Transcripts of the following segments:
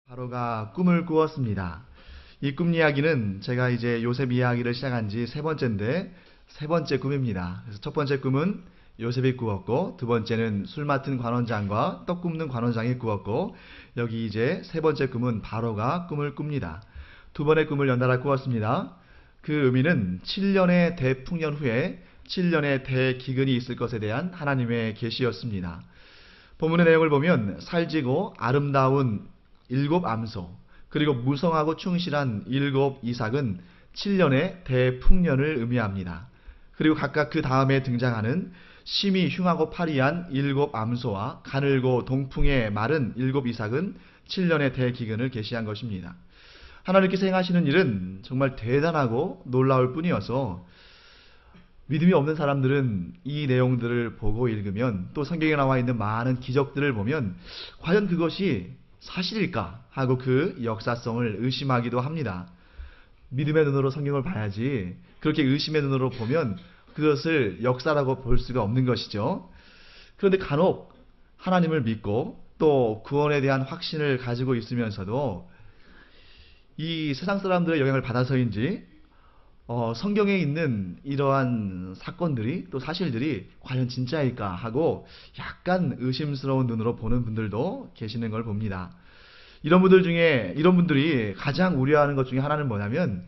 바로가 꿈을 꾸었습니다. 이 꿈 이야기는 제가 이제 요셉 이야기를 시작한 지 세 번째인데 세 번째 꿈입니다. 그래서 첫 번째 꿈은 요셉이 꾸었고 두 번째는 술 맡은 관원장과 떡 굽는 관원장이 꾸었고 여기 이제 세 번째 꿈은 바로가 꿈을 꿉니다. 두 번의 꿈을 연달아 꾸었습니다. 그 의미는 7년의 대풍년 후에 7년의 대기근이 있을 것에 대한 하나님의 계시였습니다. 본문의 내용을 보면 살지고 아름다운 일곱 암소 그리고 무성하고 충실한 일곱 이삭은 7년의 대풍년을 의미합니다. 그리고 각각 그 다음에 등장하는 심히 흉하고 파리한 일곱 암소와 가늘고 동풍의 마른 일곱 이삭은 7년의 대기근을 계시한 것입니다. 하나님께서 행하시는 일은 정말 대단하고 놀라울 뿐이어서 믿음이 없는 사람들은 이 내용들을 보고 읽으면 또 성경에 나와 있는 많은 기적들을 보면 과연 그것이 사실일까 하고 그 역사성을 의심하기도 합니다. 믿음의 눈으로 성경을 봐야지 그렇게 의심의 눈으로 보면 그것을 역사라고 볼 수가 없는 것이죠. 그런데 간혹 하나님을 믿고 또 구원에 대한 확신을 가지고 있으면서도 이 세상 사람들의 영향을 받아서인지 성경에 있는 이러한 사건들이 또 사실들이 과연 진짜일까 하고 약간 의심스러운 눈으로 보는 분들도 계시는 걸 봅니다. 이런 분들이 가장 우려하는 것 중에 하나는 뭐냐면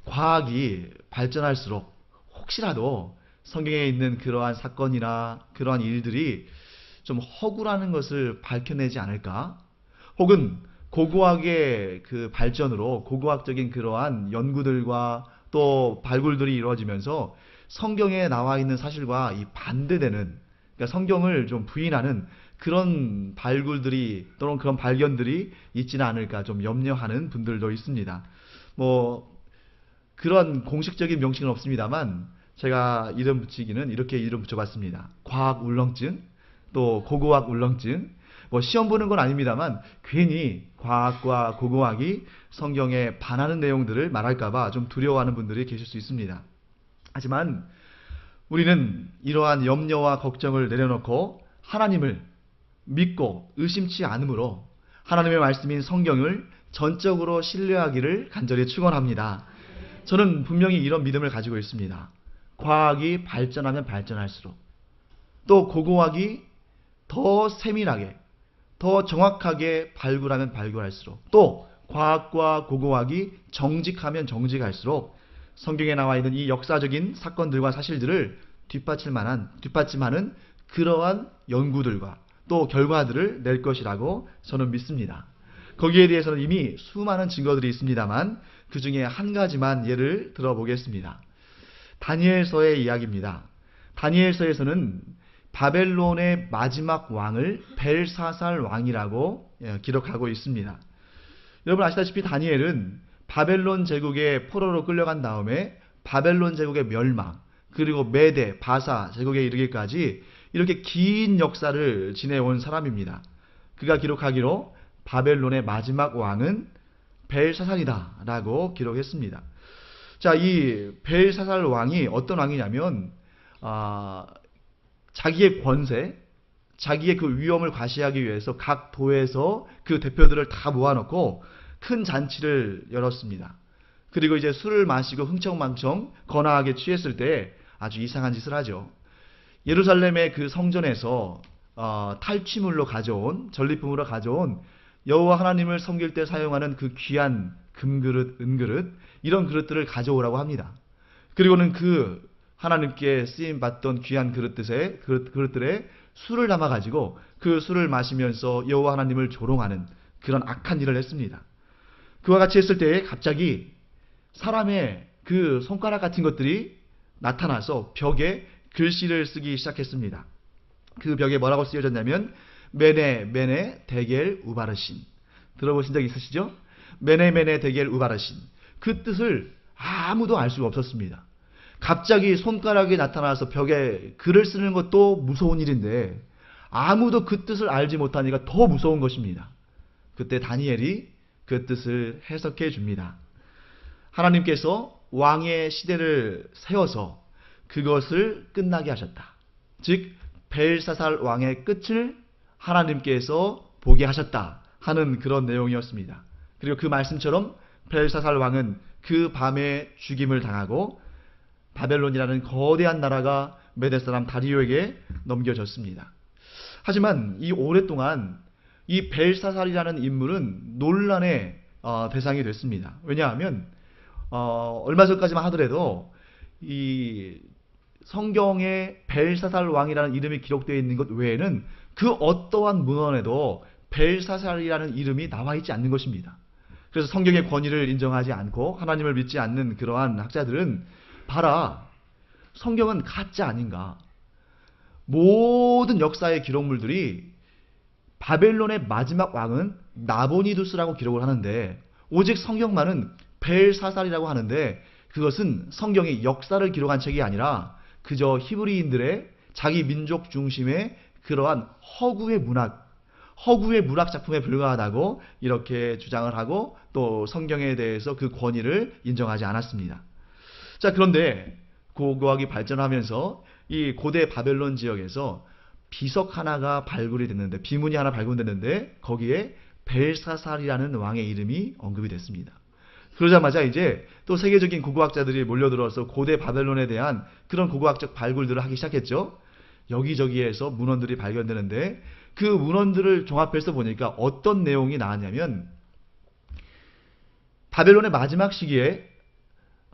과학이 발전할수록 혹시라도 성경에 있는 그러한 사건이나 그러한 일들이 좀 허구라는 것을 밝혀내지 않을까? 혹은 고고학의 그 발전으로 고고학적인 그러한 연구들과 또 발굴들이 이루어지면서 성경에 나와 있는 사실과 이 반대되는, 그러니까 성경을 좀 부인하는 그런 발굴들이 또는 그런 발견들이 있지는 않을까 좀 염려하는 분들도 있습니다. 그런 공식적인 명칭은 없습니다만 제가 이름 붙이기는 이렇게 이름 붙여봤습니다. 과학 울렁증, 또 고고학 울렁증. 시험 보는 건 아닙니다만 괜히 과학과 고고학이 성경에 반하는 내용들을 말할까봐 좀 두려워하는 분들이 계실 수 있습니다. 하지만 우리는 이러한 염려와 걱정을 내려놓고 하나님을 믿고 의심치 않으므로 하나님의 말씀인 성경을 전적으로 신뢰하기를 간절히 축원합니다. 저는 분명히 이런 믿음을 가지고 있습니다. 과학이 발전하면 발전할수록 또 고고학이 더 세밀하게 더 정확하게 발굴하면 발굴할수록 또 과학과 고고학이 정직하면 정직할수록 성경에 나와 있는 이 역사적인 사건들과 사실들을 뒷받침하는 그러한 연구들과 또 결과들을 낼 것이라고 저는 믿습니다. 거기에 대해서는 이미 수많은 증거들이 있습니다만 그 중에 한 가지만 예를 들어보겠습니다. 다니엘서의 이야기입니다. 다니엘서에서는 바벨론의 마지막 왕을 벨사살 왕이라고 기록하고 있습니다. 여러분 아시다시피 다니엘은 바벨론 제국의 포로로 끌려간 다음에 바벨론 제국의 멸망 그리고 메대, 바사 제국에 이르기까지 이렇게 긴 역사를 지내온 사람입니다. 그가 기록하기로 바벨론의 마지막 왕은 벨사살이다 라고 기록했습니다. 자, 이 벨사살 왕이 어떤 왕이냐면 자기의 권세, 자기의 그 위엄을 과시하기 위해서 각 도에서 그 대표들을 다 모아놓고 큰 잔치를 열었습니다. 그리고 이제 술을 마시고 흥청망청 거나하게 취했을 때 아주 이상한 짓을 하죠. 예루살렘의 그 성전에서 탈취물로 가져온, 전리품으로 가져온 여호와 하나님을 섬길 때 사용하는 그 귀한 금그릇, 은그릇 이런 그릇들을 가져오라고 합니다. 그리고는 그 하나님께 쓰임받던 귀한 그릇들에 술을 담아가지고 그 술을 마시면서 여호와 하나님을 조롱하는 그런 악한 일을 했습니다. 그와 같이 했을 때에 갑자기 사람의 그 손가락 같은 것들이 나타나서 벽에 글씨를 쓰기 시작했습니다. 그 벽에 뭐라고 쓰여졌냐면 메네 메네 데겔 우바르신. 들어보신 적 있으시죠? 메네 메네 데겔 우바르신. 그 뜻을 아무도 알 수가 없었습니다. 갑자기 손가락이 나타나서 벽에 글을 쓰는 것도 무서운 일인데 아무도 그 뜻을 알지 못하니까 더 무서운 것입니다. 그때 다니엘이 그 뜻을 해석해 줍니다. 하나님께서 왕의 시대를 세워서 그것을 끝나게 하셨다. 즉 벨사살 왕의 끝을 하나님께서 보게 하셨다 하는 그런 내용이었습니다. 그리고 그 말씀처럼 벨사살 왕은 그 밤에 죽임을 당하고 바벨론이라는 거대한 나라가 메대 사람 다리오에게 넘겨졌습니다. 하지만 이 오랫동안 이 벨사살이라는 인물은 논란의 대상이 됐습니다. 왜냐하면 얼마 전까지만 하더라도 이 성경에 벨사살 왕이라는 이름이 기록되어 있는 것 외에는 그 어떠한 문헌에도 벨사살이라는 이름이 나와 있지 않는 것입니다. 그래서 성경의 권위를 인정하지 않고 하나님을 믿지 않는 그러한 학자들은 봐라, 성경은 가짜 아닌가. 모든 역사의 기록물들이 바벨론의 마지막 왕은 나보니두스라고 기록을 하는데 오직 성경만은 벨사살이라고 하는데 그것은 성경이 역사를 기록한 책이 아니라 그저 히브리인들의 자기 민족 중심의 그러한 허구의 문학 작품에 불과하다고 이렇게 주장을 하고 또 성경에 대해서 그 권위를 인정하지 않았습니다. 자, 그런데 고고학이 발전하면서 이 고대 바벨론 지역에서 비석 하나가 발굴이 됐는데, 비문이 하나 발굴됐는데 거기에 벨사살이라는 왕의 이름이 언급이 됐습니다. 그러자마자 이제 또 세계적인 고고학자들이 몰려들어서 고대 바벨론에 대한 그런 고고학적 발굴들을 하기 시작했죠. 여기저기에서 문헌들이 발견되는데 그 문헌들을 종합해서 보니까 어떤 내용이 나왔냐면 바벨론의 마지막 시기에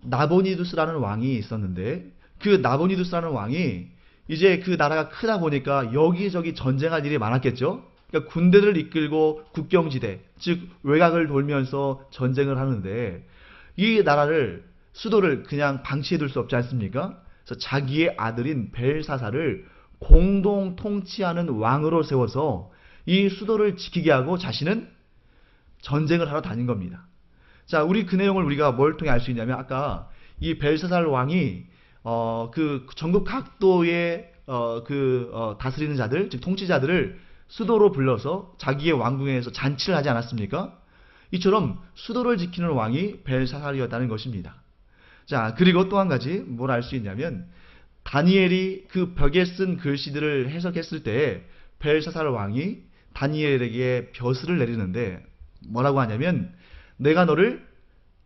나보니두스라는 왕이 있었는데 그 나보니두스라는 왕이 이제 그 나라가 크다 보니까 여기저기 전쟁할 일이 많았겠죠. 그러니까 군대를 이끌고 국경지대, 즉 외곽을 돌면서 전쟁을 하는데 이 나라를 수도를 그냥 방치해둘 수 없지 않습니까? 그래서 자기의 아들인 벨사살을 공동 통치하는 왕으로 세워서 이 수도를 지키게 하고 자신은 전쟁을 하러 다닌 겁니다. 자, 우리 그 내용을 우리가 뭘 통해 알 수 있냐면 아까 이 벨사살 왕이 그 전국 각도의 다스리는 자들, 즉 통치자들을 수도로 불러서 자기의 왕궁에서 잔치를 하지 않았습니까? 이처럼 수도를 지키는 왕이 벨사살이었다는 것입니다. 자, 그리고 또 한 가지 뭘 알 수 있냐면 다니엘이 그 벽에 쓴 글씨들을 해석했을 때 벨사살 왕이 다니엘에게 벼슬을 내리는데 뭐라고 하냐면 내가 너를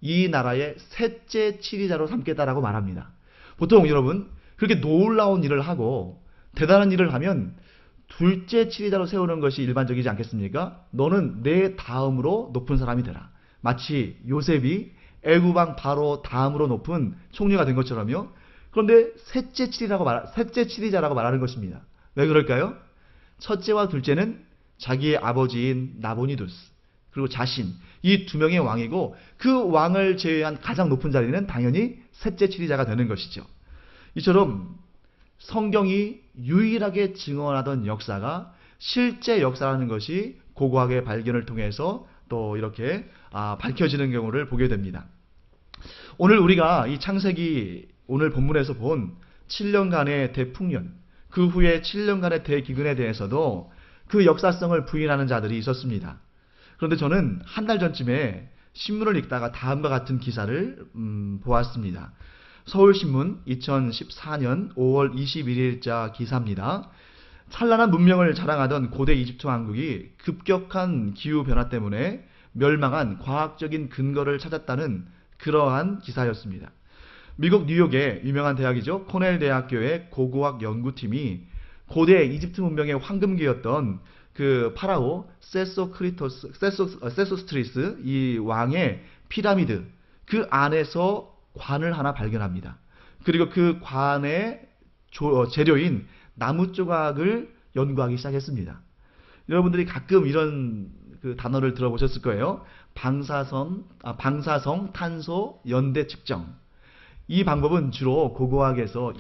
이 나라의 셋째 치리자로 삼겠다라고 말합니다. 보통 여러분 그렇게 놀라운 일을 하고 대단한 일을 하면 둘째 치리자로 세우는 것이 일반적이지 않겠습니까? 너는 내 다음으로 높은 사람이 되라. 마치 요셉이 애굽 왕 바로 다음으로 높은 총리가 된 것처럼요. 그런데 셋째 치리자라고 말하는 것입니다. 왜 그럴까요? 첫째와 둘째는 자기의 아버지인 나보니두스 그리고 자신 이 두 명의 왕이고 그 왕을 제외한 가장 높은 자리는 당연히 셋째 치리자가 되는 것이죠. 이처럼 성경이 유일하게 증언하던 역사가 실제 역사라는 것이 고고학의 발견을 통해서 또 이렇게 밝혀지는 경우를 보게 됩니다. 오늘 우리가 이 창세기 오늘 본문에서 본 7년간의 대풍년, 그 후에 7년간의 대기근에 대해서도 그 역사성을 부인하는 자들이 있었습니다. 그런데 저는 한 달 전쯤에 신문을 읽다가 다음과 같은 기사를 보았습니다. 서울신문 2014년 5월 21일자 기사입니다. 찬란한 문명을 자랑하던 고대 이집트 왕국이 급격한 기후변화 때문에 멸망한 과학적인 근거를 찾았다는 그러한 기사였습니다. 미국 뉴욕의 유명한 대학이죠. 코넬 대학교의 고고학 연구팀이 고대 이집트 문명의 황금기였던 그 파라오 세소스트리스 이 왕의 피라미드 그 안에서 관을 하나 발견합니다. 그리고 그 관의 재료인 나무 조각을 연구하기 시작했습니다. 여러분들이 가끔 이런 그 단어를 들어보셨을 거예요. 방사성 탄소 연대 측정. 이 방법은 주로 고고학에서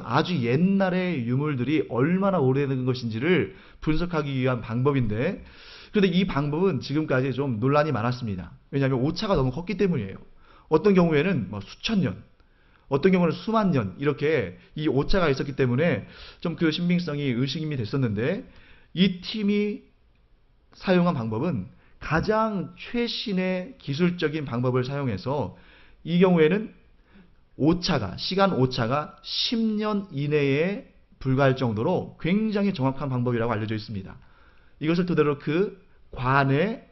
아주 옛날의 유물들이 얼마나 오래된 것인지를 분석하기 위한 방법인데 그런데 이 방법은 지금까지 좀 논란이 많았습니다. 왜냐하면 오차가 너무 컸기 때문이에요. 어떤 경우에는 수천 년, 어떤 경우는 수만 년 이렇게 이 오차가 있었기 때문에 좀 그 신빙성이 의심이 됐었는데 이 팀이 사용한 방법은 가장 최신의 기술적인 방법을 사용해서 이 경우에는 시간 오차가 10년 이내에 불과할 정도로 굉장히 정확한 방법이라고 알려져 있습니다. 이것을 토대로 그 관의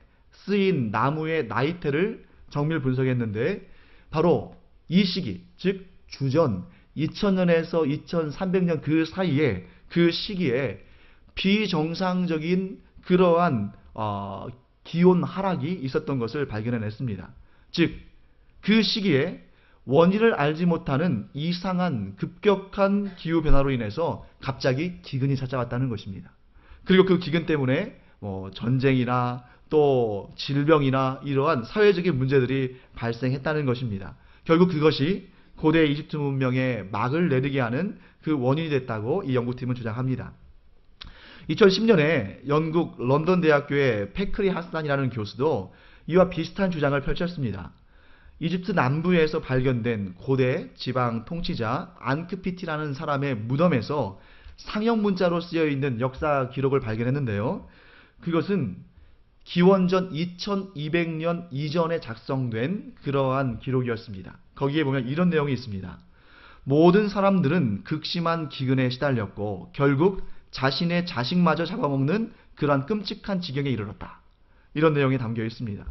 쓰인 나무의 나이테를 정밀 분석했는데 바로 이 시기, 즉 주전 2000년에서 2300년 그 사이에 그 시기에 비정상적인 그러한 기온 하락이 있었던 것을 발견해냈습니다. 즉 그 시기에 원인을 알지 못하는 이상한 급격한 기후변화로 인해서 갑자기 기근이 찾아왔다는 것입니다. 그리고 그 기근 때문에 전쟁이나 또 질병이나 이러한 사회적인 문제들이 발생했다는 것입니다. 결국 그것이 고대 이집트 문명에 막을 내리게 하는 그 원인이 됐다고 이 연구팀은 주장합니다. 2010년에 영국 런던 대학교의 페크리 하산이라는 교수도 이와 비슷한 주장을 펼쳤습니다. 이집트 남부에서 발견된 고대 지방 통치자 안크피티라는 사람의 무덤에서 상형 문자로 쓰여 있는 역사 기록을 발견했는데요. 그것은 기원전 2200년 이전에 작성된 그러한 기록이었습니다. 거기에 보면 이런 내용이 있습니다. 모든 사람들은 극심한 기근에 시달렸고 결국 자신의 자식마저 잡아먹는 그러한 끔찍한 지경에 이르렀다. 이런 내용이 담겨 있습니다.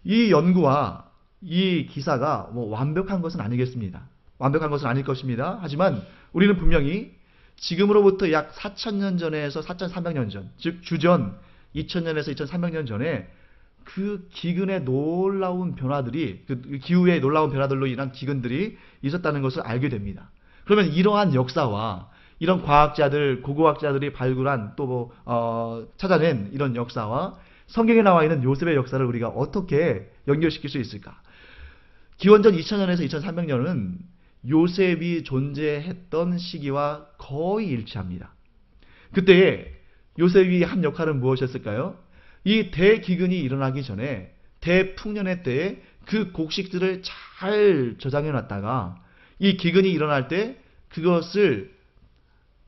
이 연구와 이 기사가 완벽한 것은 아니겠습니다. 완벽한 것은 아닐 것입니다. 하지만 우리는 분명히 지금으로부터 약 4000년 전에서 4300년 전, 즉 주전 2000년에서 2300년 전에 그 기근의 놀라운 변화들이, 그 기후의 놀라운 변화들로 인한 기근들이 있었다는 것을 알게 됩니다. 그러면 이러한 역사와 이런 과학자들, 고고학자들이 발굴한 또 찾아낸 이런 역사와 성경에 나와 있는 요셉의 역사를 우리가 어떻게 연결시킬 수 있을까? 기원전 2000년에서 2300년은 요셉이 존재했던 시기와 거의 일치합니다. 그때에 요셉이 한 역할은 무엇이었을까요? 이 대기근이 일어나기 전에 대풍년의 때에 그 곡식들을 잘 저장해 놨다가 이 기근이 일어날 때 그것을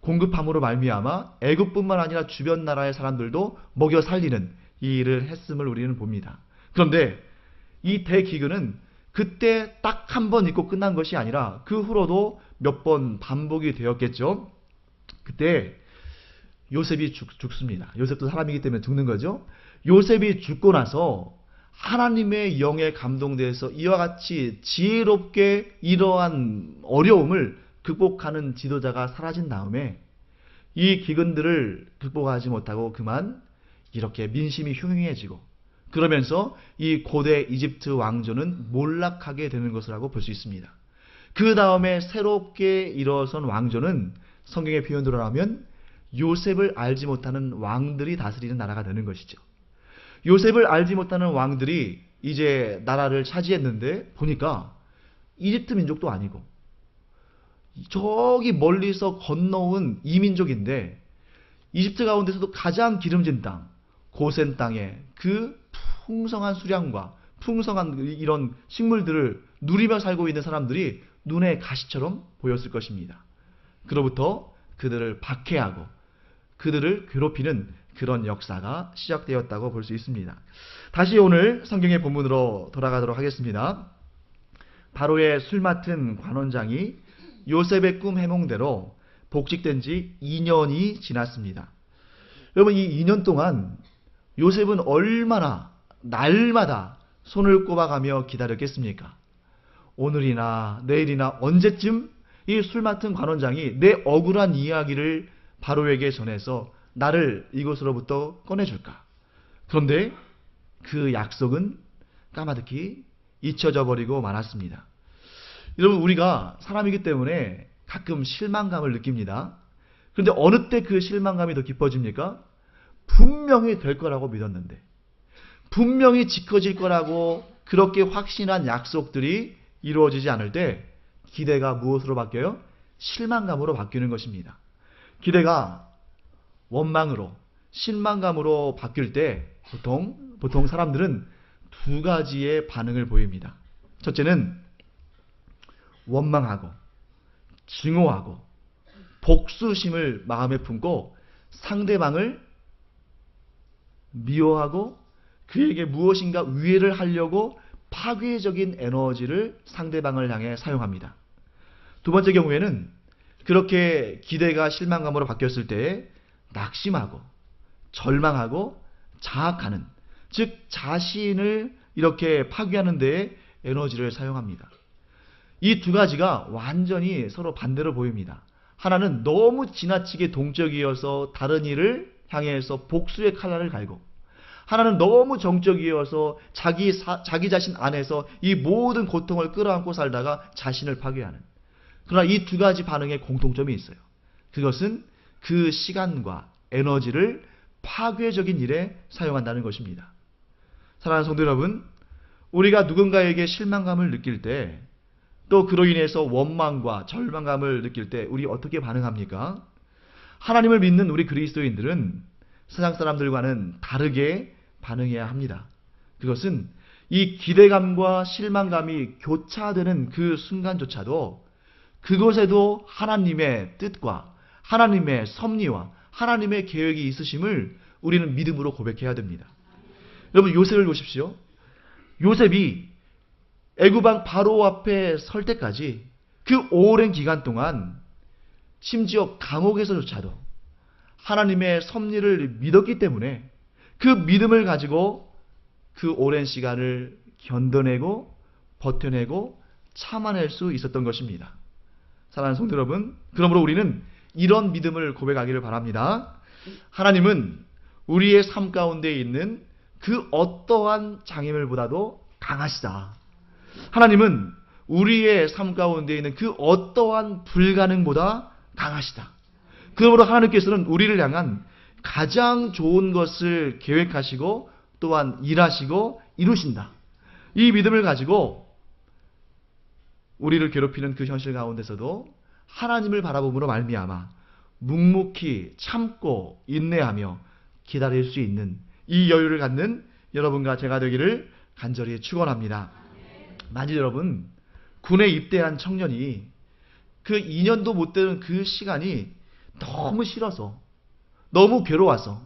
공급함으로 말미암아 애굽뿐만 아니라 주변 나라의 사람들도 먹여 살리는 이 일을 했음을 우리는 봅니다. 그런데 이 대기근은 그때 딱 한 번 있고 끝난 것이 아니라 그 후로도 몇 번 반복이 되었겠죠. 그때 요셉이 죽습니다. 요셉도 사람이기 때문에 죽는 거죠. 요셉이 죽고 나서 하나님의 영에 감동돼서 이와 같이 지혜롭게 이러한 어려움을 극복하는 지도자가 사라진 다음에 이 기근들을 극복하지 못하고 그만 이렇게 민심이 흉흉해지고 그러면서 이 고대 이집트 왕조는 몰락하게 되는 것이라고 볼 수 있습니다. 그 다음에 새롭게 일어선 왕조는 성경의 표현으로 하면 요셉을 알지 못하는 왕들이 다스리는 나라가 되는 것이죠. 요셉을 알지 못하는 왕들이 이제 나라를 차지했는데 보니까 이집트 민족도 아니고 저기 멀리서 건너온 이민족인데 이집트 가운데서도 가장 기름진 땅, 고센 땅에 그 풍성한 수량과 풍성한 이런 식물들을 누리며 살고 있는 사람들이 눈에 가시처럼 보였을 것입니다. 그로부터 그들을 박해하고 그들을 괴롭히는 그런 역사가 시작되었다고 볼 수 있습니다. 다시 오늘 성경의 본문으로 돌아가도록 하겠습니다. 바로의 술 맡은 관원장이 요셉의 꿈 해몽대로 복직된 지 2년이 지났습니다. 여러분, 이 2년 동안 요셉은 얼마나 날마다 손을 꼽아가며 기다렸겠습니까? 오늘이나 내일이나 언제쯤 이 술 맡은 관원장이 내 억울한 이야기를 바로에게 전해서 나를 이곳으로부터 꺼내줄까? 그런데 그 약속은 까마득히 잊혀져 버리고 말았습니다. 여러분, 우리가 사람이기 때문에 가끔 실망감을 느낍니다. 그런데 어느 때 그 실망감이 더 깊어집니까? 분명히 될 거라고 믿었는데, 분명히 지켜질 거라고 그렇게 확신한 약속들이 이루어지지 않을 때 기대가 무엇으로 바뀌어요? 실망감으로 바뀌는 것입니다. 기대가 원망으로, 실망감으로 바뀔 때 보통 사람들은 두 가지의 반응을 보입니다. 첫째는 원망하고 증오하고 복수심을 마음에 품고 상대방을 미워하고 그에게 무엇인가 위해를 하려고 파괴적인 에너지를 상대방을 향해 사용합니다. 두 번째 경우에는 그렇게 기대가 실망감으로 바뀌었을 때 낙심하고 절망하고 자학하는 즉 자신을 이렇게 파괴하는 데에 에너지를 사용합니다. 이 두 가지가 완전히 서로 반대로 보입니다. 하나는 너무 지나치게 동적이어서 다른 이를 향해서 복수의 칼날을 갈고, 하나는 너무 정적이어서 자기 자신 안에서 이 모든 고통을 끌어안고 살다가 자신을 파괴하는. 그러나 이 두 가지 반응에 공통점이 있어요. 그것은 그 시간과 에너지를 파괴적인 일에 사용한다는 것입니다. 사랑하는 성도 여러분, 우리가 누군가에게 실망감을 느낄 때, 또 그로 인해서 원망과 절망감을 느낄 때 우리 어떻게 반응합니까? 하나님을 믿는 우리 그리스도인들은 세상 사람들과는 다르게 반응해야 합니다. 그것은 이 기대감과 실망감이 교차되는 그 순간조차도 그곳에도 하나님의 뜻과 하나님의 섭리와 하나님의 계획이 있으심을 우리는 믿음으로 고백해야 됩니다. 여러분, 요셉을 보십시오. 요셉이 애굽왕 바로 앞에 설 때까지 그 오랜 기간 동안 심지어 감옥에서조차도 하나님의 섭리를 믿었기 때문에 그 믿음을 가지고 그 오랜 시간을 견뎌내고 버텨내고 참아낼 수 있었던 것입니다. 사랑하는 성도 여러분, 그러므로 우리는 이런 믿음을 고백하기를 바랍니다. 하나님은 우리의 삶 가운데 있는 그 어떠한 장애물보다도 강하시다. 하나님은 우리의 삶 가운데 있는 그 어떠한 불가능보다 강하시다. 그러므로 하나님께서는 우리를 향한 가장 좋은 것을 계획하시고 또한 일하시고 이루신다. 이 믿음을 가지고 우리를 괴롭히는 그 현실 가운데서도 하나님을 바라봄으로 말미암아 묵묵히 참고 인내하며 기다릴 수 있는 이 여유를 갖는 여러분과 제가 되기를 간절히 축원합니다. 만일 여러분, 군에 입대한 청년이 그 2년도 못 되는 그 시간이 너무 싫어서, 너무 괴로워서,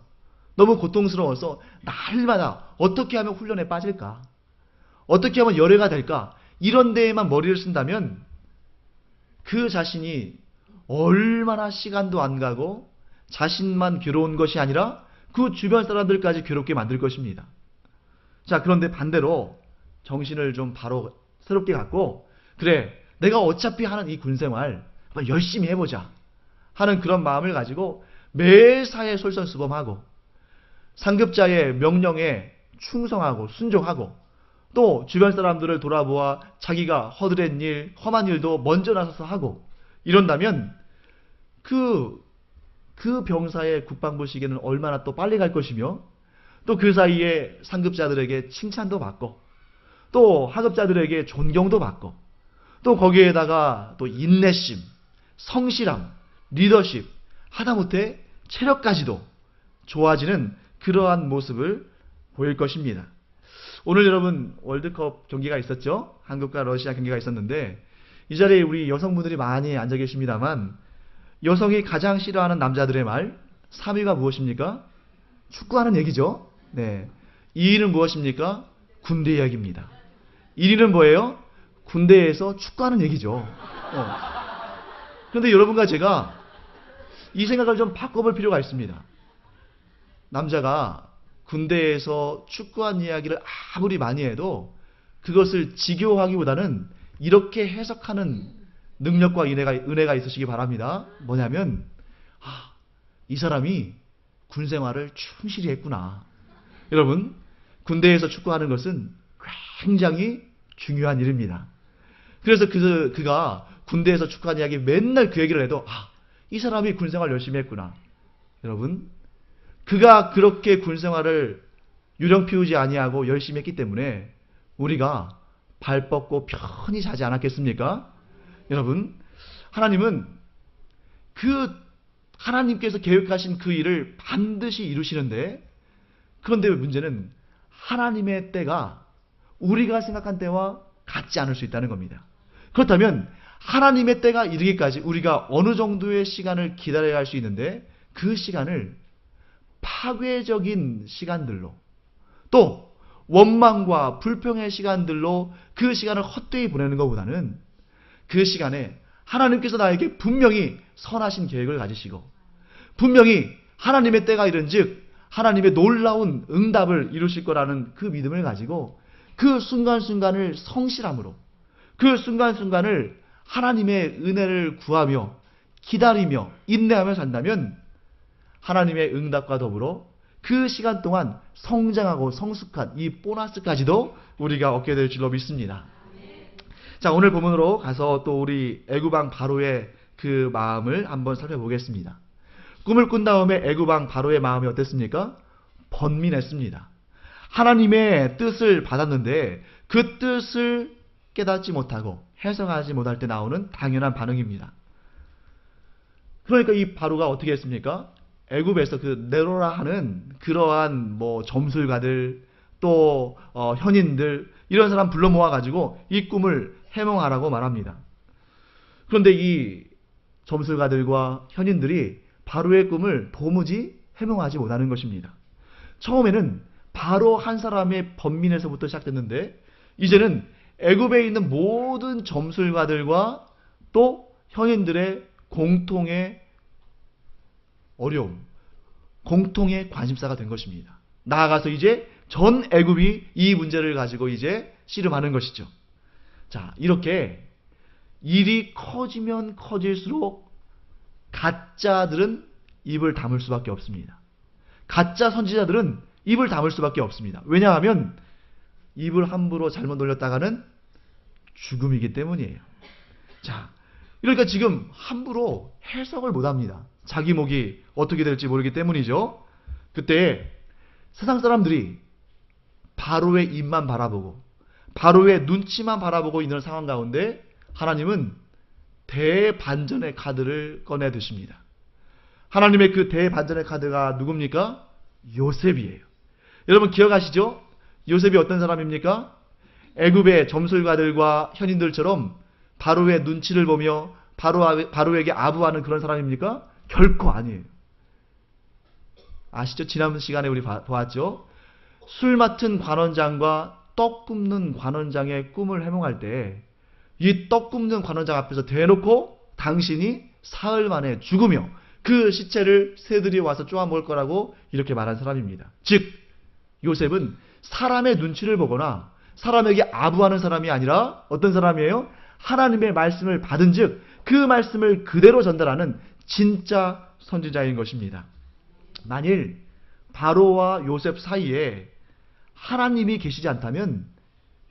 너무 고통스러워서 날마다 어떻게 하면 훈련에 빠질까? 어떻게 하면 열애가 될까? 이런 데에만 머리를 쓴다면 그 자신이 얼마나 시간도 안 가고 자신만 괴로운 것이 아니라 그 주변 사람들까지 괴롭게 만들 것입니다. 자, 그런데 반대로 정신을 좀 바로 새롭게 갖고, 그래, 내가 어차피 하는 이 군생활 한번 열심히 해보자 하는 그런 마음을 가지고 매사에 솔선수범하고 상급자의 명령에 충성하고 순종하고 또 주변 사람들을 돌아보아 자기가 허드렛 일, 험한 일도 먼저 나서서 하고 이런다면 그 병사의 국방부 시계는 얼마나 또 빨리 갈 것이며, 또 그 사이에 상급자들에게 칭찬도 받고 또 하급자들에게 존경도 받고 또 거기에다가 또 인내심, 성실함, 리더십, 하다못해 체력까지도 좋아지는 그러한 모습을 보일 것입니다. 오늘 여러분 월드컵 경기가 있었죠? 한국과 러시아 경기가 있었는데 이 자리에 우리 여성분들이 많이 앉아 계십니다만, 여성이 가장 싫어하는 남자들의 말 3위가 무엇입니까? 축구하는 얘기죠. 네. 2위는 무엇입니까? 군대 이야기입니다. 1위는 뭐예요? 군대에서 축구하는 얘기죠. 그런데 여러분과 제가 이 생각을 좀 바꿔볼 필요가 있습니다. 남자가 군대에서 축구한 이야기를 아무리 많이 해도 그것을 직요하기보다는 이렇게 해석하는 능력과 은혜가 있으시기 바랍니다. 뭐냐면, 이 사람이 군생활을 충실히 했구나. 여러분, 군대에서 축구하는 것은 굉장히 중요한 일입니다. 그래서 그가 군대에서 축구한 이야기 맨날 그 얘기를 해도 이 사람이 군생활 열심히 했구나. 여러분, 그가 그렇게 군생활을 유령 피우지 아니하고 열심히 했기 때문에 우리가 발 뻗고 편히 자지 않았겠습니까? 여러분, 하나님은 하나님께서 계획하신 그 일을 반드시 이루시는데, 그런데 문제는 하나님의 때가 우리가 생각한 때와 같지 않을 수 있다는 겁니다. 그렇다면 하나님의 때가 이르기까지 우리가 어느 정도의 시간을 기다려야 할 수 있는데, 그 시간을 파괴적인 시간들로 또 원망과 불평의 시간들로 그 시간을 헛되이 보내는 것보다는 그 시간에 하나님께서 나에게 분명히 선하신 계획을 가지시고 분명히 하나님의 때가 이른즉 하나님의 놀라운 응답을 이루실 거라는 그 믿음을 가지고 그 순간순간을 성실함으로, 그 순간순간을 하나님의 은혜를 구하며 기다리며 인내하며 산다면 하나님의 응답과 더불어 그 시간 동안 성장하고 성숙한 이 보너스까지도 우리가 얻게 될 줄로 믿습니다. 자, 오늘 본문으로 가서 또 우리 애굽왕 바로의 그 마음을 한번 살펴보겠습니다. 꿈을 꾼 다음에 애굽왕 바로의 마음이 어땠습니까? 번민했습니다. 하나님의 뜻을 받았는데 그 뜻을 깨닫지 못하고 해석하지 못할 때 나오는 당연한 반응입니다. 그러니까 이 바로가 어떻게 했습니까? 애굽에서 그 네로라 하는 그러한 점술가들 또 현인들 이런 사람 불러 모아가지고 이 꿈을 해몽하라고 말합니다. 그런데 이 점술가들과 현인들이 바로의 꿈을 도무지 해몽하지 못하는 것입니다. 처음에는 바로 한 사람의 번민에서부터 시작됐는데 이제는 애굽에 있는 모든 점술가들과 또 현인들의 공통의 어려움, 공통의 관심사가 된 것입니다. 나아가서 이제 전 애굽이 이 문제를 가지고 이제 씨름하는 것이죠. 자, 이렇게 일이 커지면 커질수록 가짜들은 입을 다물 수밖에 없습니다. 가짜 선지자들은 입을 다물 수밖에 없습니다. 왜냐하면 입을 함부로 잘못 돌렸다가는 죽음이기 때문이에요. 자, 그러니까 지금 함부로 해석을 못합니다. 자기 목이 어떻게 될지 모르기 때문이죠. 그때 세상 사람들이 바로의 입만 바라보고 바로의 눈치만 바라보고 있는 상황 가운데 하나님은 대반전의 카드를 꺼내 드십니다. 하나님의 그 대반전의 카드가 누굽니까? 요셉이에요. 여러분 기억하시죠? 요셉이 어떤 사람입니까? 애굽의 점술가들과 현인들처럼 바로의 눈치를 보며 바로에게 아부하는 그런 사람입니까? 결코 아니에요. 아시죠? 지난 시간에 우리 보았죠? 술 맡은 관원장과 떡 굽는 관원장의 꿈을 해몽할 때 이 떡 굽는 관원장 앞에서 대놓고 당신이 사흘 만에 죽으며 그 시체를 새들이 와서 쪼아 먹을 거라고 이렇게 말한 사람입니다. 즉 요셉은 사람의 눈치를 보거나 사람에게 아부하는 사람이 아니라 어떤 사람이에요? 하나님의 말씀을 받은 즉 그 말씀을 그대로 전달하는 진짜 선지자인 것입니다. 만일 바로와 요셉 사이에 하나님이 계시지 않다면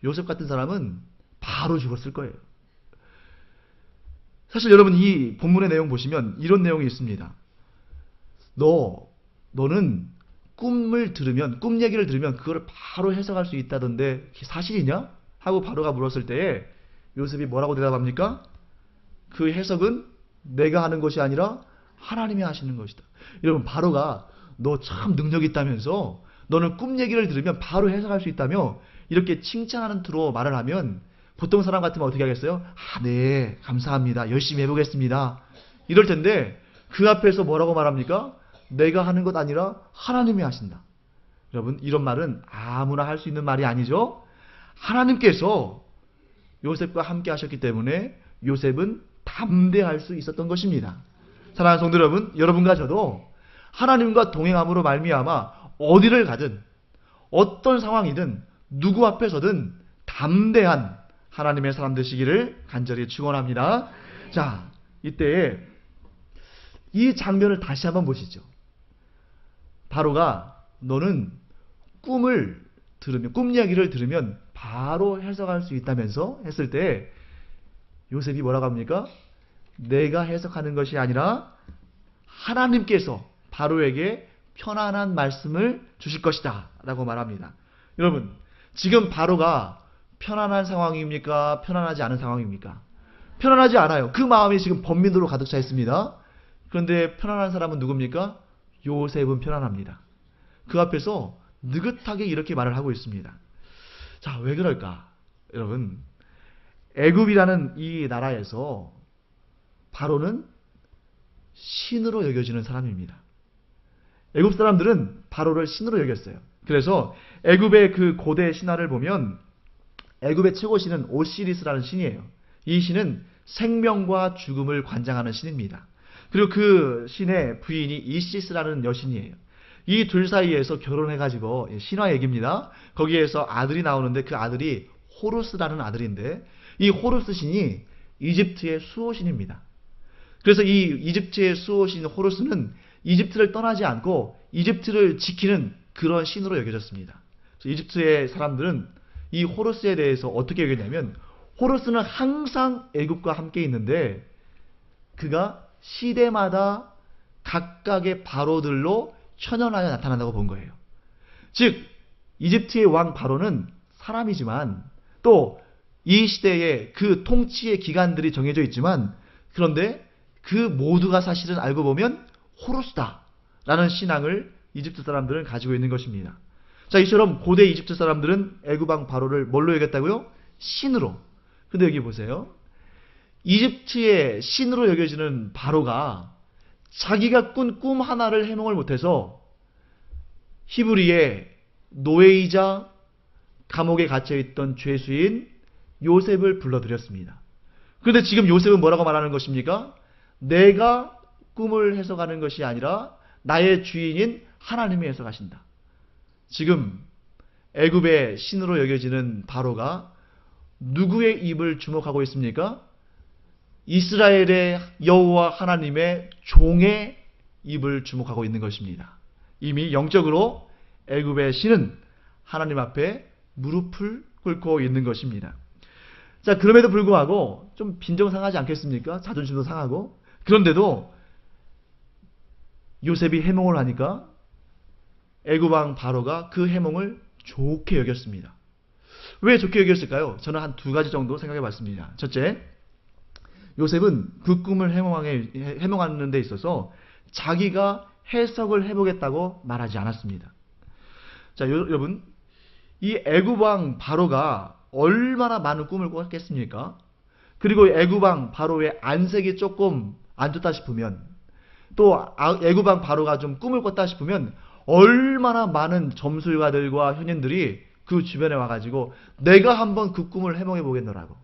요셉 같은 사람은 바로 죽었을 거예요. 사실 여러분 이 본문의 내용 보시면 이런 내용이 있습니다. 너는 꿈을 들으면 꿈 얘기를 들으면 그걸 바로 해석할 수 있다던데 사실이냐? 하고 바로가 물었을 때에 요셉이 뭐라고 대답합니까? 그 해석은 내가 하는 것이 아니라 하나님이 하시는 것이다. 여러분 바로가 너 참 능력 있다면서 너는 꿈 얘기를 들으면 바로 해석할 수 있다며 이렇게 칭찬하는 투로 말을 하면 보통 사람 같으면 어떻게 하겠어요? 네, 감사합니다. 열심히 해보겠습니다. 이럴 텐데 그 앞에서 뭐라고 말합니까? 내가 하는 것 아니라 하나님이 하신다. 여러분 이런 말은 아무나 할 수 있는 말이 아니죠. 하나님께서 요셉과 함께 하셨기 때문에 요셉은 담대할 수 있었던 것입니다. 사랑하는 성도 여러분, 여러분과 저도 하나님과 동행함으로 말미암아 어디를 가든 어떤 상황이든 누구 앞에서든 담대한 하나님의 사람 되시기를 간절히 축원합니다. 자, 이때 이 장면을 다시 한번 보시죠. 바로가 너는 꿈을 들으면 꿈 이야기를 들으면 바로 해석할 수 있다면서 했을 때 요셉이 뭐라고 합니까? 내가 해석하는 것이 아니라 하나님께서 바로에게 편안한 말씀을 주실 것이다 라고 말합니다. 여러분 지금 바로가 편안한 상황입니까? 편안하지 않은 상황입니까? 편안하지 않아요. 그 마음이 지금 번민으로 가득 차 있습니다. 그런데 편안한 사람은 누굽니까? 요셉은 편안합니다. 그 앞에서 느긋하게 이렇게 말을 하고 있습니다. 자, 왜 그럴까? 여러분 애굽이라는 이 나라에서 바로는 신으로 여겨지는 사람입니다. 애굽 사람들은 바로를 신으로 여겼어요. 그래서 애굽의 그 고대 신화를 보면 애굽의 최고 신은 오시리스라는 신이에요. 이 신은 생명과 죽음을 관장하는 신입니다. 그리고 그 신의 부인이 이시스라는 여신이에요. 이 둘 사이에서 결혼해가지고, 신화 얘기입니다. 거기에서 아들이 나오는데 그 아들이 호루스라는 아들인데, 이 호루스 신이 이집트의 수호신입니다. 그래서 이 이집트의 수호신 호루스는 이집트를 떠나지 않고 이집트를 지키는 그런 신으로 여겨졌습니다. 그래서 이집트의 사람들은 이 호루스에 대해서 어떻게 여겼냐면, 호루스는 항상 애굽과 함께 있는데 그가 시대마다 각각의 바로들로 현현하여 나타난다고 본 거예요. 즉 이집트의 왕 바로는 사람이지만 또 이 시대의 그 통치의 기간들이 정해져 있지만, 그런데 그 모두가 사실은 알고 보면 호루스다 라는 신앙을 이집트 사람들은 가지고 있는 것입니다. 자, 이처럼 고대 이집트 사람들은 애굽 왕 바로를 뭘로 여겼다고요? 신으로. 근데 여기 보세요. 이집트의 신으로 여겨지는 바로가 자기가 꾼 꿈 하나를 해몽을 못해서 히브리의 노예이자 감옥에 갇혀있던 죄수인 요셉을 불러들였습니다. 그런데 지금 요셉은 뭐라고 말하는 것입니까? 내가 꿈을 해석하는 것이 아니라 나의 주인인 하나님이 해석하신다. 지금 애굽의 신으로 여겨지는 바로가 누구의 입을 주목하고 있습니까? 이스라엘의 여호와 하나님의 종의 입을 주목하고 있는 것입니다. 이미 영적으로 애굽의 신은 하나님 앞에 무릎을 꿇고 있는 것입니다. 자, 그럼에도 불구하고 좀 빈정상하지 않겠습니까? 자존심도 상하고. 그런데도 요셉이 해몽을 하니까 애굽 왕 바로가 그 해몽을 좋게 여겼습니다. 왜 좋게 여겼을까요? 저는 한 두 가지 정도 생각해 봤습니다. 첫째, 요셉은 그 꿈을 해몽하는 데 있어서 자기가 해석을 해보겠다고 말하지 않았습니다. 자, 여러분, 이 애굽 왕 바로가 얼마나 많은 꿈을 꿨겠습니까? 그리고 애굽 왕 바로의 안색이 조금 안 좋다 싶으면, 또 애굽 왕 바로가 좀 꿈을 꿨다 싶으면 얼마나 많은 점술가들과 현인들이 그 주변에 와가지고 내가 한번 그 꿈을 해몽해 보겠노라고,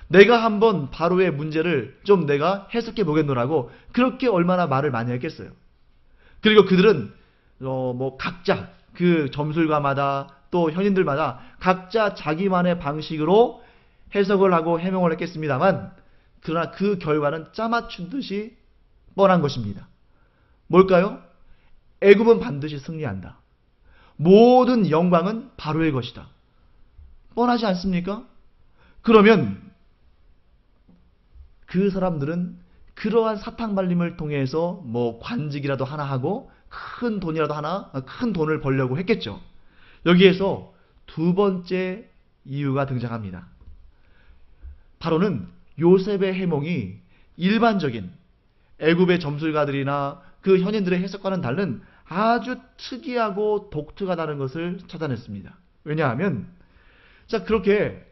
내가 한번 바로의 문제를 좀 내가 해석해 보겠노라고 그렇게 얼마나 말을 많이 했겠어요. 그리고 그들은 각자 그 점술가마다 또 현인들마다 각자 자기만의 방식으로 해석을 하고 해명을 했겠습니다만, 그러나 그 결과는 짜맞춘 듯이 뻔한 것입니다. 뭘까요? 애굽은 반드시 승리한다. 모든 영광은 바로의 것이다. 뻔하지 않습니까? 그러면 그 사람들은 그러한 사탕발림을 통해서 관직이라도 하나 하고 큰 돈을 벌려고 했겠죠. 여기에서 두 번째 이유가 등장합니다. 바로는 요셉의 해몽이 일반적인 애굽의 점술가들이나 그 현인들의 해석과는 다른 아주 특이하고 독특하다는 것을 찾아냈습니다. 왜냐하면, 자, 그렇게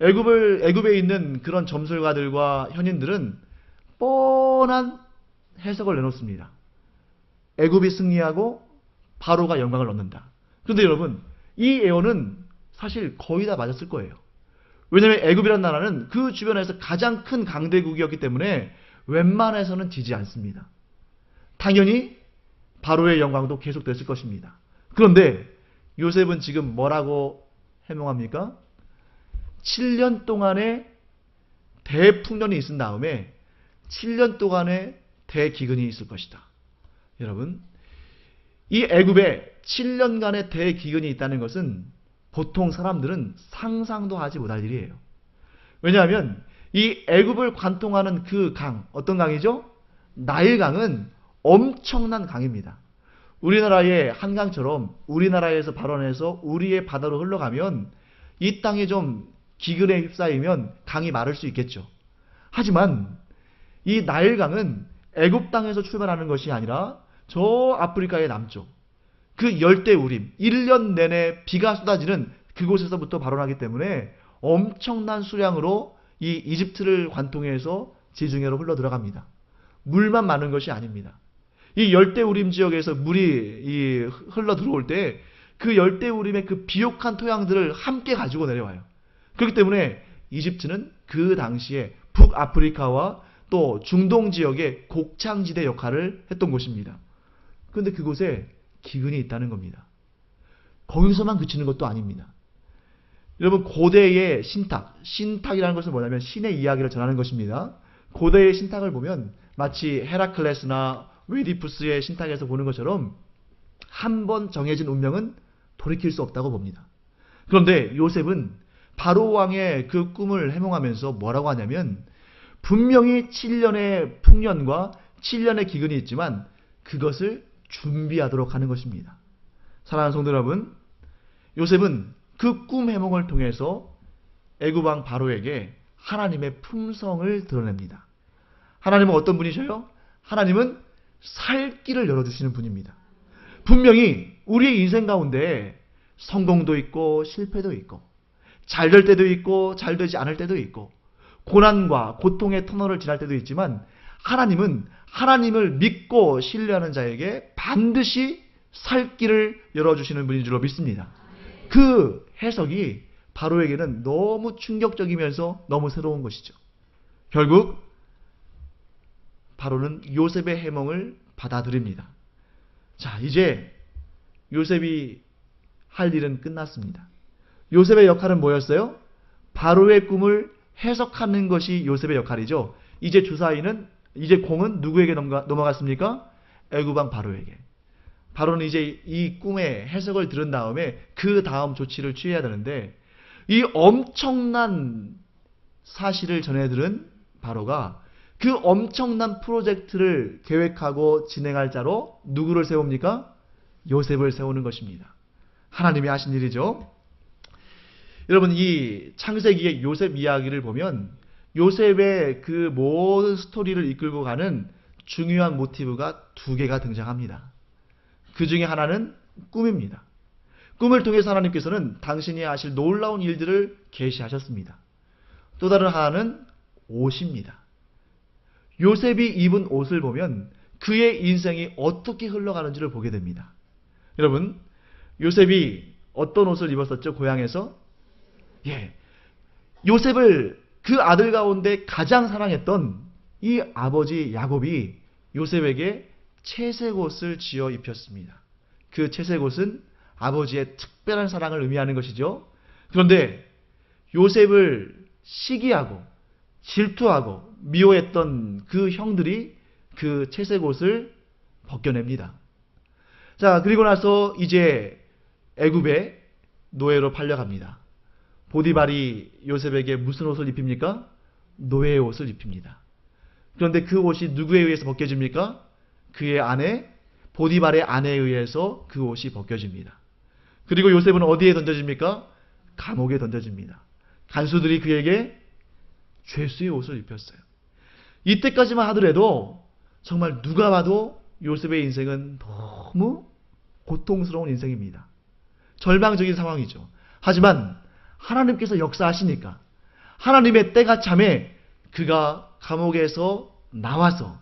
애굽에 있는 그런 점술가들과 현인들은 뻔한 해석을 내놓습니다. 애굽이 승리하고 바로가 영광을 얻는다. 그런데 여러분, 이 예언은 사실 거의 다 맞았을 거예요. 왜냐하면 애굽이라는 나라는 그 주변에서 가장 큰 강대국이었기 때문에 웬만해서는 지지 않습니다. 당연히 바로의 영광도 계속됐을 것입니다. 그런데 요셉은 지금 뭐라고 해명합니까? 7년 동안의 대풍년이 있은 다음에 7년 동안의 대기근이 있을 것이다. 여러분, 이 애굽에 7년간의 대기근이 있다는 것은 보통 사람들은 상상도 하지 못할 일이에요. 왜냐하면 이 애굽을 관통하는 그 강, 어떤 강이죠? 나일강은 엄청난 강입니다. 우리나라의 한강처럼 우리나라에서 발원해서 우리의 바다로 흘러가면 이 땅이 좀 기근에 휩싸이면 강이 마를 수 있겠죠. 하지만 이 나일강은 애굽 땅에서 출발하는 것이 아니라 저 아프리카의 남쪽, 그 열대우림, 1년 내내 비가 쏟아지는 그곳에서부터 발원하기 때문에 엄청난 수량으로 이 이집트를 관통해서 지중해로 흘러 들어갑니다. 물만 많은 것이 아닙니다. 이 열대우림 지역에서 물이 흘러 들어올 때 그 열대우림의 그 비옥한 토양들을 함께 가지고 내려와요. 그렇기 때문에 이집트는 그 당시에 북아프리카와 또 중동 지역의 곡창지대 역할을 했던 곳입니다. 그런데 그곳에 기근이 있다는 겁니다. 거기서만 그치는 것도 아닙니다. 여러분, 고대의 신탁이라는 것은 뭐냐면 신의 이야기를 전하는 것입니다. 고대의 신탁을 보면 마치 헤라클레스나 웨디푸스의 신탁에서 보는 것처럼 한 번 정해진 운명은 돌이킬 수 없다고 봅니다. 그런데 요셉은 바로 왕의 그 꿈을 해몽하면서 뭐라고 하냐면 분명히 7년의 풍년과 7년의 기근이 있지만 그것을 준비하도록 하는 것입니다. 사랑하는 성도 여러분, 요셉은 그 꿈 해몽을 통해서 애굽 왕 바로에게 하나님의 품성을 드러냅니다. 하나님은 어떤 분이셔요? 하나님은 살 길을 열어주시는 분입니다. 분명히 우리의 인생 가운데 성공도 있고 실패도 있고 잘 될 때도 있고 잘 되지 않을 때도 있고 고난과 고통의 터널을 지날 때도 있지만 하나님은 하나님을 믿고 신뢰하는 자에게 반드시 살 길을 열어주시는 분인 줄로 믿습니다. 그 해석이 바로에게는 너무 충격적이면서 너무 새로운 것이죠. 결국 바로는 요셉의 해몽을 받아들입니다. 자, 이제 요셉이 할 일은 끝났습니다. 요셉의 역할은 뭐였어요? 바로의 꿈을 해석하는 것이 요셉의 역할이죠. 이제 주사위는, 이제 공은 누구에게 넘어갔습니까? 애굽 왕 바로에게. 바로는 이제 이 꿈의 해석을 들은 다음에 그 다음 조치를 취해야 되는데 이 엄청난 사실을 전해들은 바로가 그 엄청난 프로젝트를 계획하고 진행할 자로 누구를 세웁니까? 요셉을 세우는 것입니다. 하나님이 하신 일이죠. 여러분, 이 창세기의 요셉 이야기를 보면 요셉의 그 모든 스토리를 이끌고 가는 중요한 모티브가 두 개가 등장합니다. 그 중에 하나는 꿈입니다. 꿈을 통해서 하나님께서는 당신이 하실 놀라운 일들을 계시하셨습니다. 또 다른 하나는 옷입니다. 요셉이 입은 옷을 보면 그의 인생이 어떻게 흘러가는지를 보게 됩니다. 여러분, 요셉이 어떤 옷을 입었었죠? 고향에서? 요셉을 그 아들 가운데 가장 사랑했던 이 아버지 야곱이 요셉에게 채색 옷을 지어 입혔습니다. 그 채색 옷은 아버지의 특별한 사랑을 의미하는 것이죠. 그런데 요셉을 시기하고 질투하고 미워했던 그 형들이 그 채색 옷을 벗겨냅니다. 자, 그리고 나서 이제 애굽에 노예로 팔려갑니다. 보디발이 요셉에게 무슨 옷을 입힙니까? 노예의 옷을 입힙니다. 그런데 그 옷이 누구에 의해서 벗겨집니까? 그의 아내, 보디발의 아내에 의해서 그 옷이 벗겨집니다. 그리고 요셉은 어디에 던져집니까? 감옥에 던져집니다. 간수들이 그에게 죄수의 옷을 입혔어요. 이때까지만 하더라도 정말 누가 봐도 요셉의 인생은 너무 고통스러운 인생입니다. 절망적인 상황이죠. 하지만 하나님께서 역사하시니까 하나님의 때가 참에 그가 감옥에서 나와서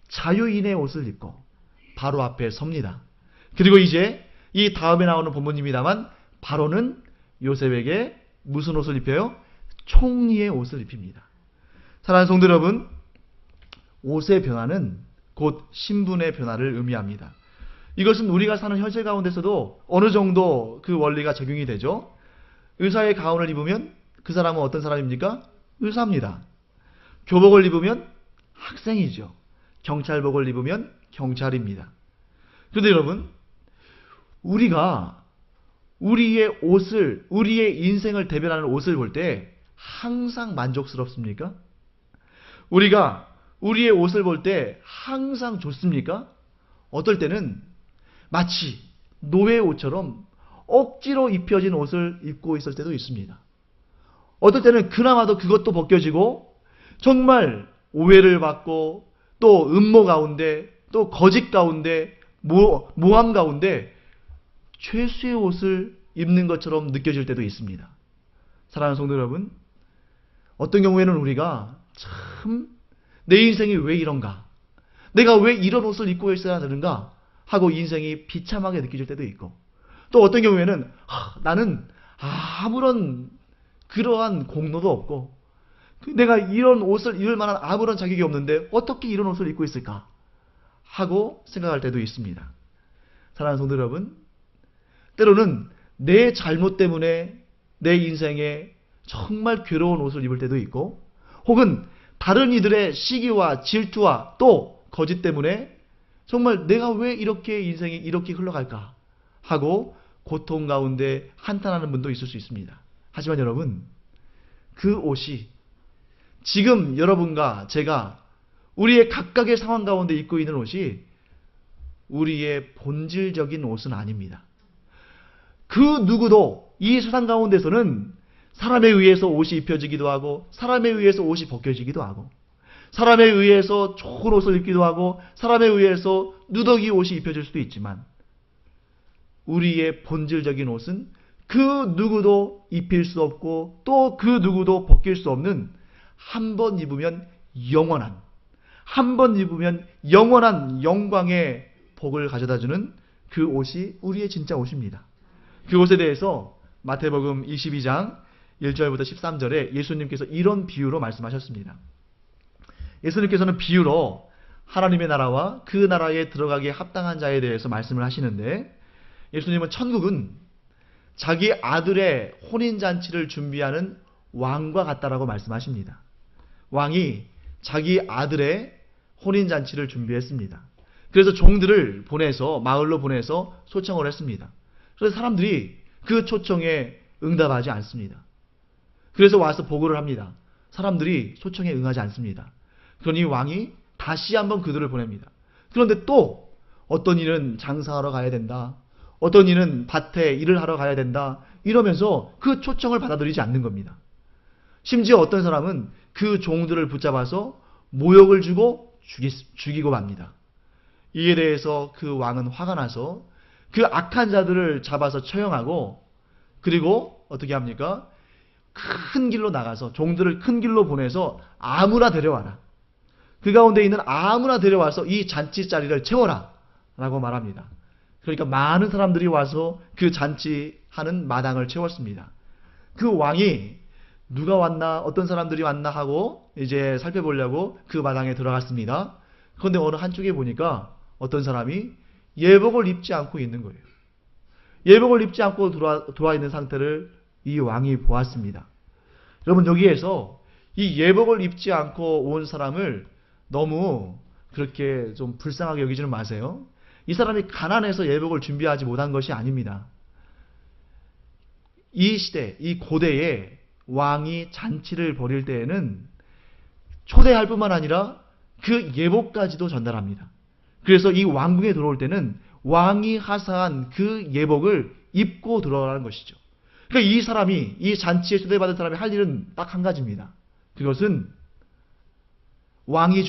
자유인의 옷을 입고 바로 앞에 섭니다. 그리고 이제 이 다음에 나오는 본문입니다만 바로는 요셉에게 무슨 옷을 입혀요? 총리의 옷을 입힙니다. 사랑하는 성도 여러분, 옷의 변화는 곧 신분의 변화를 의미합니다. 이것은 우리가 사는 현실 가운데서도 어느 정도 그 원리가 적용이 되죠. 의사의 가운을 입으면 그 사람은 어떤 사람입니까? 의사입니다. 교복을 입으면 학생이죠. 경찰복을 입으면 경찰입니다. 그런데 여러분, 우리가 우리의 옷을, 우리의 인생을 대변하는 옷을 볼 때 항상 만족스럽습니까? 우리가 우리의 옷을 볼 때 항상 좋습니까? 어떨 때는 마치 노예의 옷처럼 억지로 입혀진 옷을 입고 있을 때도 있습니다. 어떨 때는 그나마도 그것도 벗겨지고 정말 오해를 받고 또 음모 가운데 또 거짓 가운데 모함 가운데 죄수의 옷을 입는 것처럼 느껴질 때도 있습니다. 사랑하는 성도 여러분, 어떤 경우에는 우리가 참 내 인생이 왜 이런가? 내가 왜 이런 옷을 입고 있어야 되는가? 하고 인생이 비참하게 느껴질 때도 있고, 또 어떤 경우에는 나는 아무런 그러한 공로도 없고 내가 이런 옷을 입을 만한 아무런 자격이 없는데 어떻게 이런 옷을 입고 있을까? 하고 생각할 때도 있습니다. 사랑하는 성도 여러분, 때로는 내 잘못 때문에 내 인생에 정말 괴로운 옷을 입을 때도 있고, 혹은 다른 이들의 시기와 질투와 또 거짓 때문에 정말 내가 왜 이렇게 인생이 이렇게 흘러갈까 하고 고통 가운데 한탄하는 분도 있을 수 있습니다. 하지만 여러분, 그 옷이 지금 여러분과 제가 우리의 각각의 상황 가운데 입고 있는 옷이 우리의 본질적인 옷은 아닙니다. 그 누구도 이 세상 가운데서는 사람에 의해서 옷이 입혀지기도 하고, 사람에 의해서 옷이 벗겨지기도 하고, 사람에 의해서 좋은 옷을 입기도 하고, 사람에 의해서 누더기 옷이 입혀질 수도 있지만, 우리의 본질적인 옷은 그 누구도 입힐 수 없고 또 그 누구도 벗길 수 없는, 한 번 입으면 영원한, 한 번 입으면 영원한 영광의 복을 가져다주는 그 옷이 우리의 진짜 옷입니다. 그 옷에 대해서 마태복음 22장 1절부터 13절에 예수님께서 이런 비유로 말씀하셨습니다. 예수님께서는 비유로 하나님의 나라와 그 나라에 들어가기에 합당한 자에 대해서 말씀을 하시는데, 예수님은 천국은 자기 아들의 혼인잔치를 준비하는 왕과 같다라고 말씀하십니다. 왕이 자기 아들의 혼인잔치를 준비했습니다. 그래서 종들을 보내서, 마을로 보내서 초청을 했습니다. 그래서 사람들이 그 초청에 응답하지 않습니다. 그래서 와서 보고를 합니다. 사람들이 초청에 응하지 않습니다. 그러니 왕이 다시 한번 그들을 보냅니다. 그런데 또 어떤 이는 장사하러 가야 된다, 어떤 이는 밭에 일을 하러 가야 된다, 이러면서 그 초청을 받아들이지 않는 겁니다. 심지어 어떤 사람은 그 종들을 붙잡아서 모욕을 주고 죽이고 맙니다. 이에 대해서 그 왕은 화가 나서 그 악한 자들을 잡아서 처형하고, 그리고 어떻게 합니까? 큰 길로 나가서 종들을 큰 길로 보내서 아무나 데려와라, 그 가운데 있는 아무나 데려와서 이 잔치 자리를 채워라 라고 말합니다. 그러니까 많은 사람들이 와서 그 잔치하는 마당을 채웠습니다. 그 왕이 누가 왔나, 어떤 사람들이 왔나 하고 이제 살펴보려고 그 마당에 들어갔습니다. 그런데 어느 한쪽에 보니까 어떤 사람이 예복을 입지 않고 있는 거예요. 예복을 입지 않고 들어와 있는 상태를 이 왕이 보았습니다. 여러분, 여기에서 이 예복을 입지 않고 온 사람을 너무 그렇게 좀 불쌍하게 여기지는 마세요. 이 사람이 가난해서 예복을 준비하지 못한 것이 아닙니다. 이 시대, 이 고대에 왕이 잔치를 벌일 때에는 초대할 뿐만 아니라 그 예복까지도 전달합니다. 그래서 이 왕궁에 들어올 때는 왕이 하사한 그 예복을 입고 들어가는 것이죠. 그러니까 이 사람이, 이 잔치에 초대받은 사람이 할 일은 딱 한 가지입니다. 그것은 왕이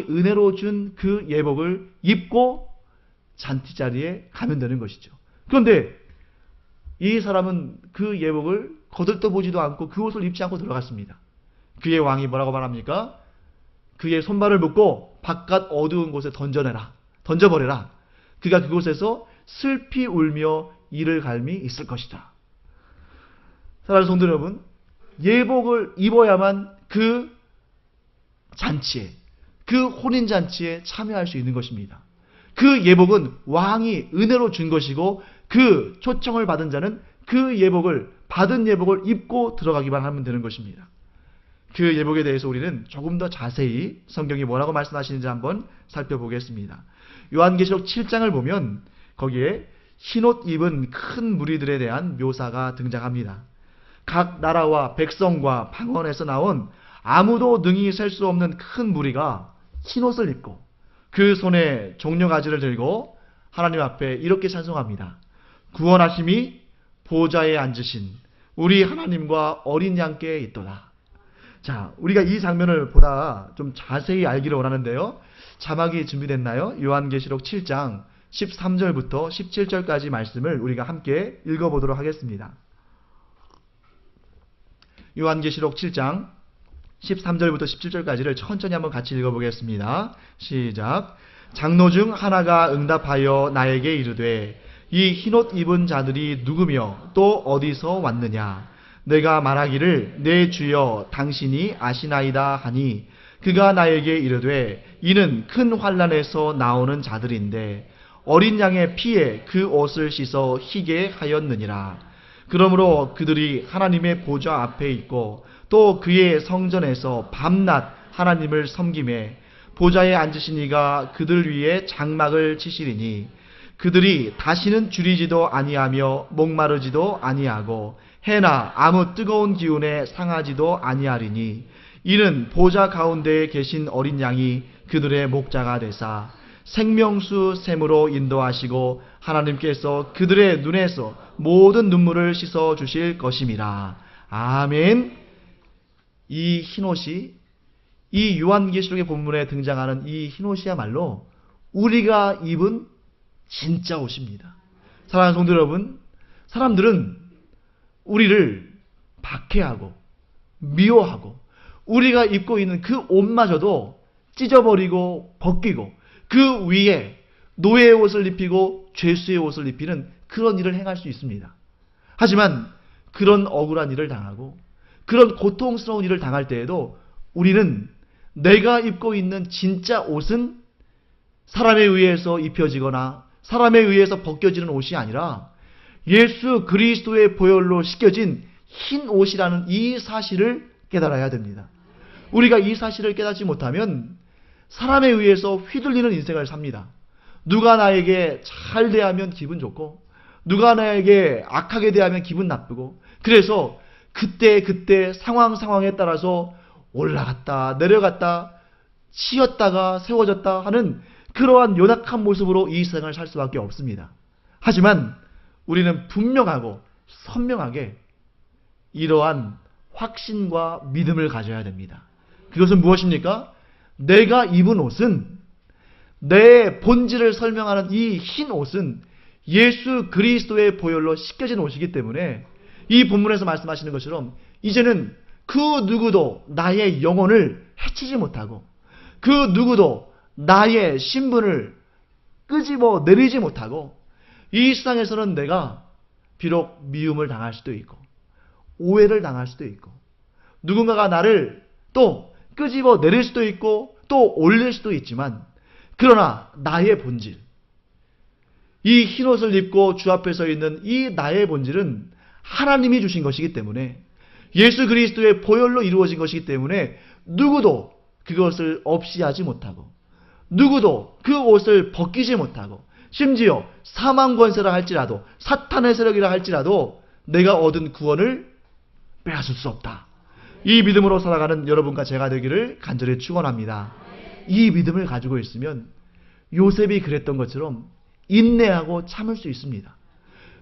은혜로 준 그 예복을 입고 잔치 자리에 가면 되는 것이죠. 그런데 이 사람은 그 예복을 거들떠보지도 않고 그 옷을 입지 않고 들어갔습니다. 그의 왕이 뭐라고 말합니까? 그의 손발을 묶고 바깥 어두운 곳에 던져버려라. 그가 그곳에서 슬피 울며 이를 갈미 있을 것이다. 사랑하는 성도 여러분, 예복을 입어야만 그 잔치에, 그 혼인잔치에 참여할 수 있는 것입니다. 그 예복은 왕이 은혜로 준 것이고, 그 초청을 받은 자는 그 예복을, 받은 예복을 입고 들어가기만 하면 되는 것입니다. 그 예복에 대해서 우리는 조금 더 자세히 성경이 뭐라고 말씀하시는지 한번 살펴보겠습니다. 요한계시록 7장을 보면 거기에 흰옷 입은 큰 무리들에 대한 묘사가 등장합니다. 각 나라와 백성과 방언에서 나온 아무도 능히 셀 수 없는 큰 무리가 흰옷을 입고 그 손에 종려가지를 들고 하나님 앞에 이렇게 찬송합니다. 구원하심이 보좌에 앉으신 우리 하나님과 어린 양께 있도다. 자, 우리가 이 장면을 보다 좀 자세히 알기를 원하는데요. 자막이 준비됐나요? 요한계시록 7장 13절부터 17절까지 말씀을 우리가 함께 읽어보도록 하겠습니다. 요한계시록 7장 13절부터 17절까지를 천천히 한번 같이 읽어보겠습니다. 시작. 장로 중 하나가 응답하여 나에게 이르되 이 흰옷 입은 자들이 누구며 또 어디서 왔느냐? 내가 말하기를 내 주여 당신이 아시나이다 하니 그가 나에게 이르되 이는 큰 환난에서 나오는 자들인데 어린 양의 피에 그 옷을 씻어 희게 하였느니라. 그러므로 그들이 하나님의 보좌 앞에 있고 또 그의 성전에서 밤낮 하나님을 섬김에 보좌에 앉으신 이가 그들 위에 장막을 치시리니 그들이 다시는 줄이지도 아니하며 목마르지도 아니하고 해나 아무 뜨거운 기운에 상하지도 아니하리니 이는 보좌 가운데에 계신 어린 양이 그들의 목자가 되사 생명수 샘으로 인도하시고 하나님께서 그들의 눈에서 모든 눈물을 씻어 주실 것임이라. 아멘. 이 흰옷이, 이 요한계시록의 본문에 등장하는 이 흰옷이야말로 우리가 입은 진짜 옷입니다. 사랑하는 성도 여러분, 사람들은 우리를 박해하고 미워하고 우리가 입고 있는 그 옷마저도 찢어버리고 벗기고 그 위에 노예의 옷을 입히고 죄수의 옷을 입히는 그런 일을 행할 수 있습니다. 하지만 그런 억울한 일을 당하고 그런 고통스러운 일을 당할 때에도 우리는 내가 입고 있는 진짜 옷은 사람에 의해서 입혀지거나 사람에 의해서 벗겨지는 옷이 아니라 예수 그리스도의 보혈로 씻겨진 흰 옷이라는 이 사실을 깨달아야 됩니다. 우리가 이 사실을 깨닫지 못하면 사람에 의해서 휘둘리는 인생을 삽니다. 누가 나에게 잘 대하면 기분 좋고 누가 나에게 악하게 대하면 기분 나쁘고 그래서 그때 상황에 따라서 올라갔다 내려갔다 치였다가 세워졌다 하는 그러한 연약한 모습으로 이 세상을 살 수밖에 없습니다. 하지만 우리는 분명하고 선명하게 이러한 확신과 믿음을 가져야 됩니다. 그것은 무엇입니까? 내가 입은 옷은 내 본질을 설명하는 이 흰 옷은 예수 그리스도의 보혈로 씻겨진 옷이기 때문에 이 본문에서 말씀하시는 것처럼 이제는 그 누구도 나의 영혼을 해치지 못하고 그 누구도 나의 신분을 끄집어 내리지 못하고 이 세상에서는 내가 비록 미움을 당할 수도 있고 오해를 당할 수도 있고 누군가가 나를 또 끄집어 내릴 수도 있고 또 올릴 수도 있지만 그러나 나의 본질, 이 흰옷을 입고 주 앞에 서 있는 이 나의 본질은 하나님이 주신 것이기 때문에 예수 그리스도의 보혈로 이루어진 것이기 때문에 누구도 그것을 없이 하지 못하고 누구도 그 옷을 벗기지 못하고 심지어 사망 권세라 할지라도 사탄의 세력이라 할지라도 내가 얻은 구원을 빼앗을 수 없다. 이 믿음으로 살아가는 여러분과 제가 되기를 간절히 축원합니다. 이 믿음을 가지고 있으면 요셉이 그랬던 것처럼 인내하고 참을 수 있습니다.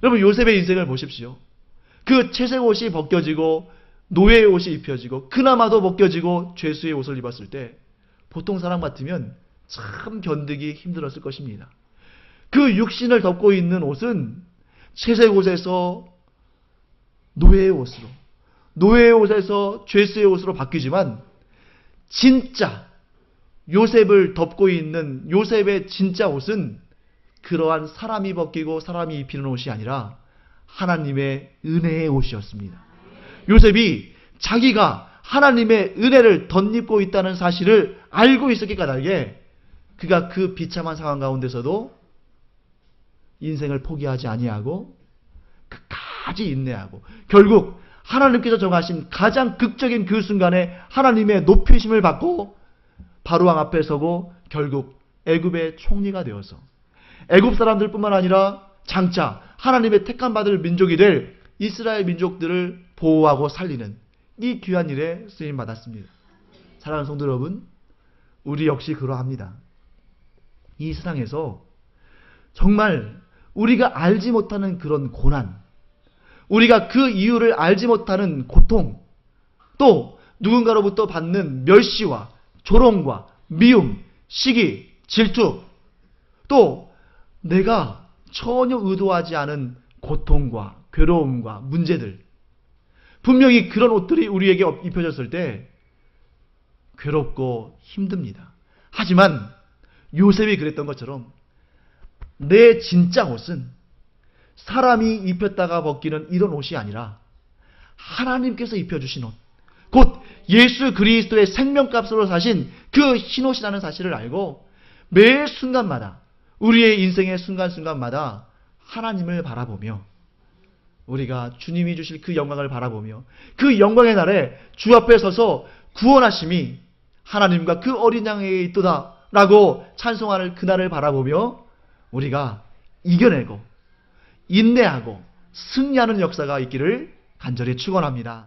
여러분 요셉의 인생을 보십시오. 그 채색 옷이 벗겨지고 노예의 옷이 입혀지고 그나마도 벗겨지고 죄수의 옷을 입었을 때 보통 사람 같으면 참 견디기 힘들었을 것입니다. 그 육신을 덮고 있는 옷은 채색 옷에서 노예의 옷으로 노예의 옷에서 죄수의 옷으로 바뀌지만 진짜 요셉을 덮고 있는 요셉의 진짜 옷은 그러한 사람이 벗기고 사람이 입히는 옷이 아니라 하나님의 은혜의 옷이었습니다. 요셉이 자기가 하나님의 은혜를 덧입고 있다는 사실을 알고 있었기 까닭에 그가 그 비참한 상황 가운데서도 인생을 포기하지 아니하고 끝까지 인내하고 결국 하나님께서 정하신 가장 극적인 그 순간에 하나님의 높이심을 받고 바로왕 앞에 서고 결국 애굽의 총리가 되어서 애굽 사람들뿐만 아니라 장차 하나님의 택함 받을 민족이 될 이스라엘 민족들을 보호하고 살리는 이 귀한 일에 쓰임 받았습니다. 사랑하는 성도 여러분, 우리 역시 그러합니다. 이 세상에서 정말 우리가 알지 못하는 그런 고난, 우리가 그 이유를 알지 못하는 고통, 또 누군가로부터 받는 멸시와 조롱과 미움, 시기, 질투, 또 내가 전혀 의도하지 않은 고통과 괴로움과 문제들, 분명히 그런 옷들이 우리에게 입혀졌을 때 괴롭고 힘듭니다. 하지만 요셉이 그랬던 것처럼 내 진짜 옷은 사람이 입혔다가 벗기는 이런 옷이 아니라 하나님께서 입혀주신 옷, 곧 예수 그리스도의 생명값으로 사신 그 흰옷이라는 사실을 알고 매 순간마다 우리의 인생의 순간순간마다 하나님을 바라보며 우리가 주님이 주실 그 영광을 바라보며 그 영광의 날에 주 앞에 서서 구원하심이 하나님과 그 어린 양에게 있도다 라고 찬송하는 그날을 바라보며 우리가 이겨내고 인내하고 승리하는 역사가 있기를 간절히 축원합니다.